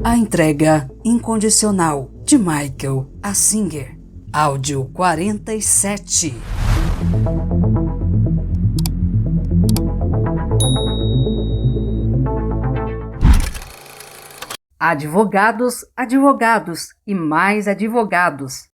A entrega incondicional de Michael Assinger. Áudio 47. Advogados, advogados e mais advogados.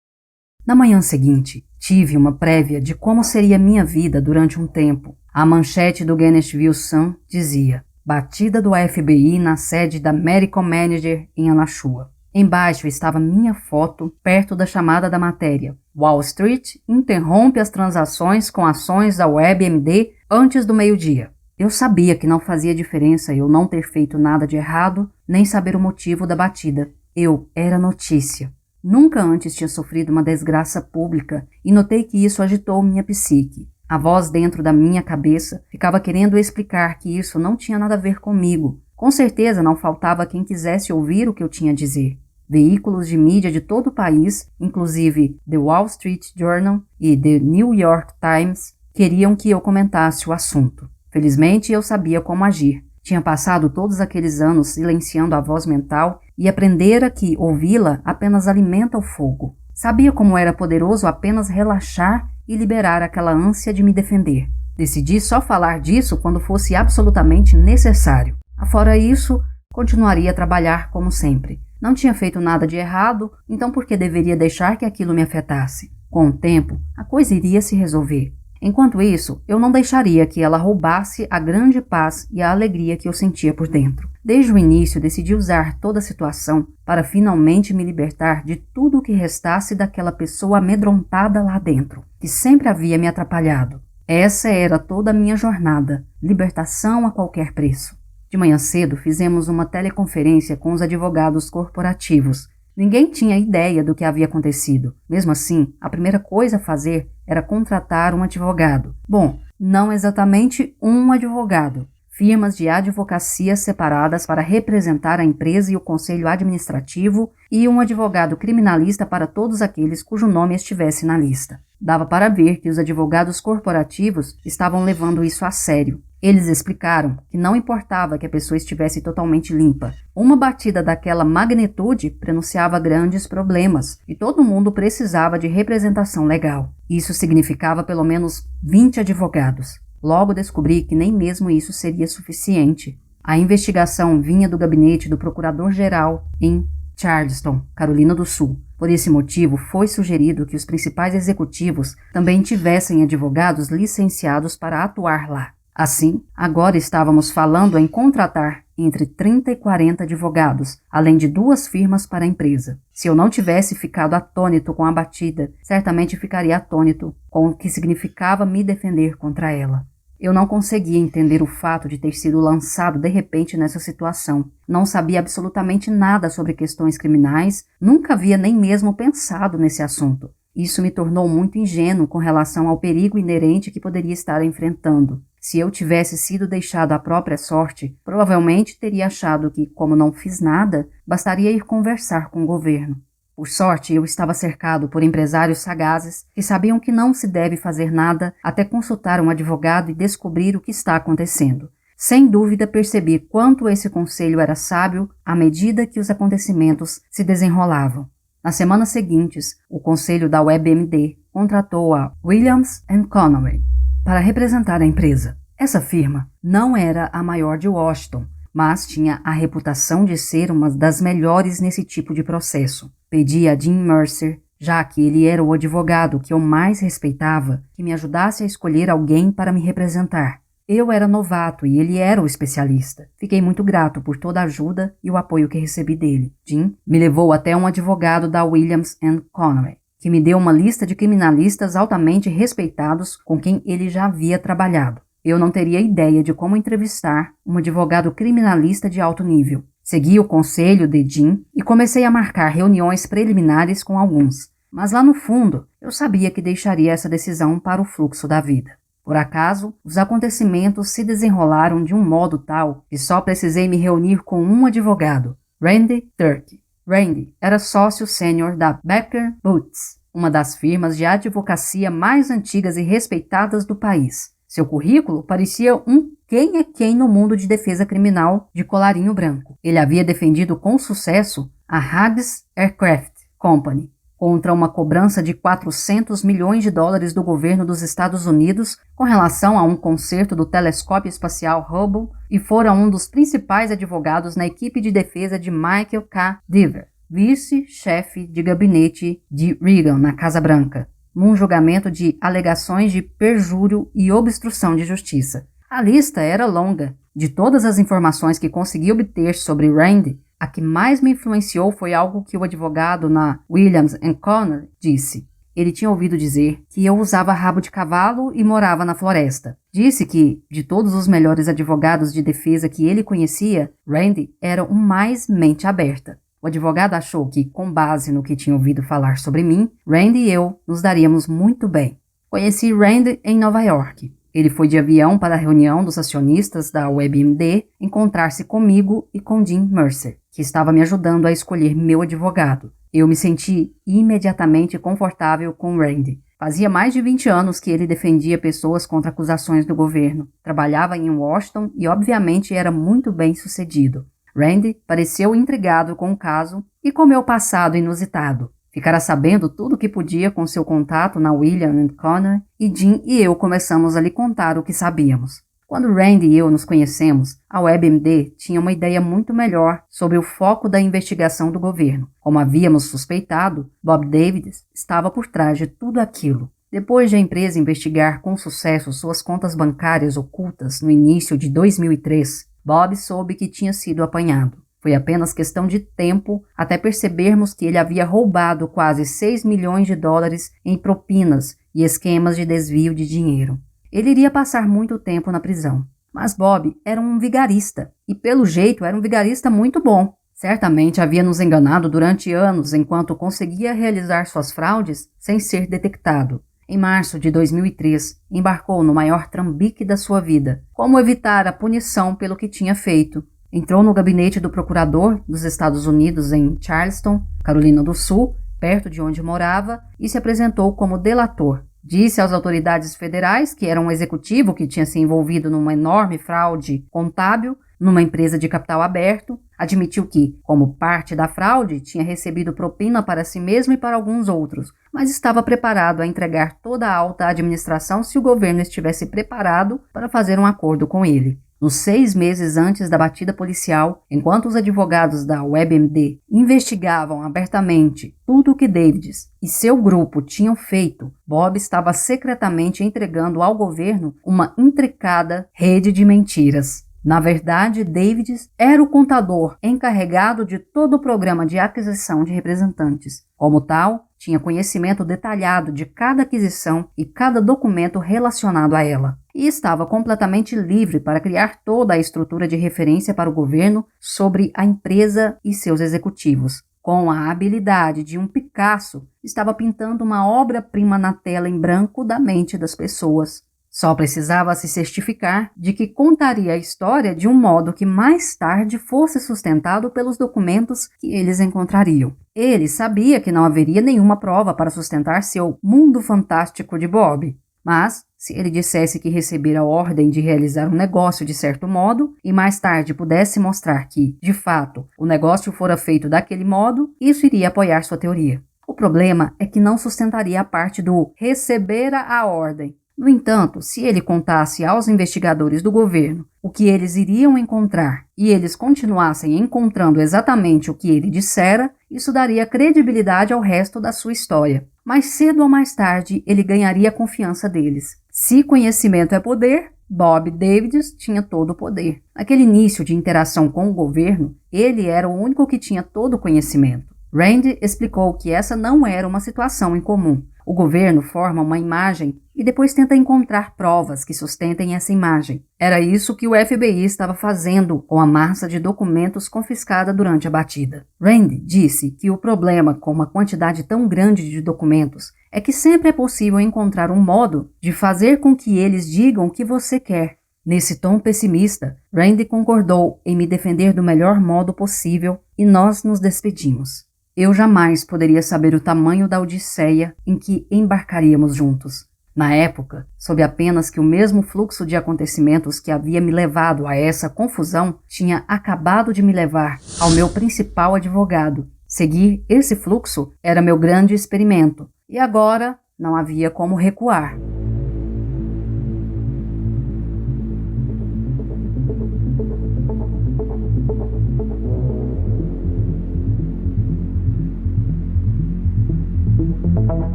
Na manhã seguinte, tive uma prévia de como seria minha vida durante um tempo. A manchete do Gainesville Sun dizia: batida do FBI na sede da Medical Manager em Alachua. Embaixo estava minha foto perto da chamada da matéria. Wall Street interrompe as transações com ações da WebMD antes do meio-dia. Eu sabia que não fazia diferença eu não ter feito nada de errado, nem saber o motivo da batida. Eu era notícia. Nunca antes tinha sofrido uma desgraça pública e notei que isso agitou minha psique. A voz dentro da minha cabeça ficava querendo explicar que isso não tinha nada a ver comigo. Com certeza não faltava quem quisesse ouvir o que eu tinha a dizer. Veículos de mídia de todo o país, inclusive The Wall Street Journal e The New York Times, queriam que eu comentasse o assunto. Felizmente eu sabia como agir. Tinha passado todos aqueles anos silenciando a voz mental e aprendera que ouvi-la apenas alimenta o fogo. Sabia como era poderoso apenas relaxar e liberar aquela ânsia de me defender. Decidi só falar disso quando fosse absolutamente necessário. Afora isso, continuaria a trabalhar como sempre. Não tinha feito nada de errado, então por que deveria deixar que aquilo me afetasse? Com o tempo, a coisa iria se resolver. Enquanto isso, eu não deixaria que ela roubasse a grande paz e a alegria que eu sentia por dentro. Desde o início, decidi usar toda a situação para finalmente me libertar de tudo o que restasse daquela pessoa amedrontada lá dentro, que sempre havia me atrapalhado. Essa era toda a minha jornada, libertação a qualquer preço. De manhã cedo, fizemos uma teleconferência com os advogados corporativos. Ninguém tinha ideia do que havia acontecido. Mesmo assim, a primeira coisa a fazer era contratar um advogado. Bom, não exatamente um advogado. Firmas de advocacia separadas para representar a empresa e o conselho administrativo e um advogado criminalista para todos aqueles cujo nome estivesse na lista. Dava para ver que os advogados corporativos estavam levando isso a sério. Eles explicaram que não importava que a pessoa estivesse totalmente limpa. Uma batida daquela magnitude prenunciava grandes problemas e todo mundo precisava de representação legal. Isso significava pelo menos 20 advogados. Logo descobri que nem mesmo isso seria suficiente. A investigação vinha do gabinete do Procurador-Geral em Charleston, Carolina do Sul. Por esse motivo, foi sugerido que os principais executivos também tivessem advogados licenciados para atuar lá. Assim, agora estávamos falando em contratar entre 30 e 40 advogados, além de 2 firmas para a empresa. Se eu não tivesse ficado atônito com a batida, certamente ficaria atônito com o que significava me defender contra ela. Eu não conseguia entender o fato de ter sido lançado de repente nessa situação. Não sabia absolutamente nada sobre questões criminais, nunca havia nem mesmo pensado nesse assunto. Isso me tornou muito ingênuo com relação ao perigo inerente que poderia estar enfrentando. Se eu tivesse sido deixado à própria sorte, provavelmente teria achado que, como não fiz nada, bastaria ir conversar com o governo. Por sorte, eu estava cercado por empresários sagazes que sabiam que não se deve fazer nada até consultar um advogado e descobrir o que está acontecendo. Sem dúvida, percebi quanto esse conselho era sábio à medida que os acontecimentos se desenrolavam. Nas semanas seguintes, o conselho da WebMD contratou a Williams & Conway para representar a empresa. Essa firma não era a maior de Washington, mas tinha a reputação de ser uma das melhores nesse tipo de processo. Pedi a Jim Mercer, já que ele era o advogado que eu mais respeitava, que me ajudasse a escolher alguém para me representar. Eu era novato e ele era o especialista. Fiquei muito grato por toda a ajuda e o apoio que recebi dele. Jim me levou até um advogado da Williams & Conway, que me deu uma lista de criminalistas altamente respeitados com quem ele já havia trabalhado. Eu não teria ideia de como entrevistar um advogado criminalista de alto nível. Segui o conselho de Jim e comecei a marcar reuniões preliminares com alguns. Mas lá no fundo, eu sabia que deixaria essa decisão para o fluxo da vida. Por acaso, os acontecimentos se desenrolaram de um modo tal que só precisei me reunir com um advogado, Randy Turk. Randy era sócio sênior da Becker Boots, uma das firmas de advocacia mais antigas e respeitadas do país. Seu currículo parecia um quem é quem no mundo de defesa criminal de colarinho branco. Ele havia defendido com sucesso a Hughes Aircraft Company contra uma cobrança de 400 milhões de dólares do governo dos Estados Unidos com relação a um concerto do telescópio espacial Hubble e fora um dos principais advogados na equipe de defesa de Michael K. Deaver, vice-chefe de gabinete de Reagan na Casa Branca, num julgamento de alegações de perjúrio e obstrução de justiça. A lista era longa. De todas as informações que consegui obter sobre Randy, a que mais me influenciou foi algo que o advogado na Williams & Connor disse. Ele tinha ouvido dizer que eu usava rabo de cavalo e morava na floresta. Disse que, de todos os melhores advogados de defesa que ele conhecia, Randy era o mais mente aberta. O advogado achou que, com base no que tinha ouvido falar sobre mim, Randy e eu nos daríamos muito bem. Conheci Randy em Nova York. Ele foi de avião para a reunião dos acionistas da WebMD encontrar-se comigo e com Jim Mercer, que estava me ajudando a escolher meu advogado. Eu me senti imediatamente confortável com Randy. Fazia mais de 20 anos que ele defendia pessoas contra acusações do governo. Trabalhava em Washington e, obviamente, era muito bem sucedido. Randy pareceu intrigado com o caso e com meu passado inusitado. Ficara sabendo tudo o que podia com seu contato na Williams & Connor e Jim e eu começamos a lhe contar o que sabíamos. Quando Randy e eu nos conhecemos, a WebMD tinha uma ideia muito melhor sobre o foco da investigação do governo. Como havíamos suspeitado, Bob Davids estava por trás de tudo aquilo. Depois de a empresa investigar com sucesso suas contas bancárias ocultas no início de 2003, Bob soube que tinha sido apanhado. Foi apenas questão de tempo até percebermos que ele havia roubado quase 6 milhões de dólares em propinas e esquemas de desvio de dinheiro. Ele iria passar muito tempo na prisão. Mas Bob era um vigarista, e pelo jeito era um vigarista muito bom. Certamente havia nos enganado durante anos enquanto conseguia realizar suas fraudes sem ser detectado. Em março de 2003, embarcou no maior trambique da sua vida. Como evitar a punição pelo que tinha feito? Entrou no gabinete do procurador dos Estados Unidos em Charleston, Carolina do Sul, perto de onde morava, e se apresentou como delator. Disse às autoridades federais que era um executivo que tinha se envolvido numa enorme fraude contábil numa empresa de capital aberto. Admitiu que, como parte da fraude, tinha recebido propina para si mesmo e para alguns outros, mas estava preparado a entregar toda a alta administração se o governo estivesse preparado para fazer um acordo com ele. Nos 6 meses antes da batida policial, enquanto os advogados da WebMD investigavam abertamente tudo o que Davids e seu grupo tinham feito, Bob estava secretamente entregando ao governo uma intricada rede de mentiras. Na verdade, Davids era o contador encarregado de todo o programa de aquisição de representantes. Como tal, tinha conhecimento detalhado de cada aquisição e cada documento relacionado a ela, e estava completamente livre para criar toda a estrutura de referência para o governo sobre a empresa e seus executivos. Com a habilidade de um Picasso, estava pintando uma obra-prima na tela em branco da mente das pessoas. Só precisava se certificar de que contaria a história de um modo que mais tarde fosse sustentado pelos documentos que eles encontrariam. Ele sabia que não haveria nenhuma prova para sustentar seu mundo fantástico de Bob. Mas, se ele dissesse que recebera a ordem de realizar um negócio de certo modo e mais tarde pudesse mostrar que, de fato, o negócio fora feito daquele modo, isso iria apoiar sua teoria. O problema é que não sustentaria a parte do recebera a ordem. No entanto, se ele contasse aos investigadores do governo o que eles iriam encontrar e eles continuassem encontrando exatamente o que ele dissera, isso daria credibilidade ao resto da sua história. Mais cedo ou mais tarde, ele ganharia a confiança deles. Se conhecimento é poder, Bob Davids tinha todo o poder. Naquele início de interação com o governo, ele era o único que tinha todo o conhecimento. Randy explicou que essa não era uma situação incomum. O governo forma uma imagem e depois tenta encontrar provas que sustentem essa imagem. Era isso que o FBI estava fazendo com a massa de documentos confiscada durante a batida. Randy disse que o problema com uma quantidade tão grande de documentos é que sempre é possível encontrar um modo de fazer com que eles digam o que você quer. Nesse tom pessimista, Randy concordou em me defender do melhor modo possível e nós nos despedimos. Eu jamais poderia saber o tamanho da odisseia em que embarcaríamos juntos. Na época, soube apenas que o mesmo fluxo de acontecimentos que havia me levado a essa confusão tinha acabado de me levar ao meu principal advogado. Seguir esse fluxo era meu grande experimento, e agora não havia como recuar.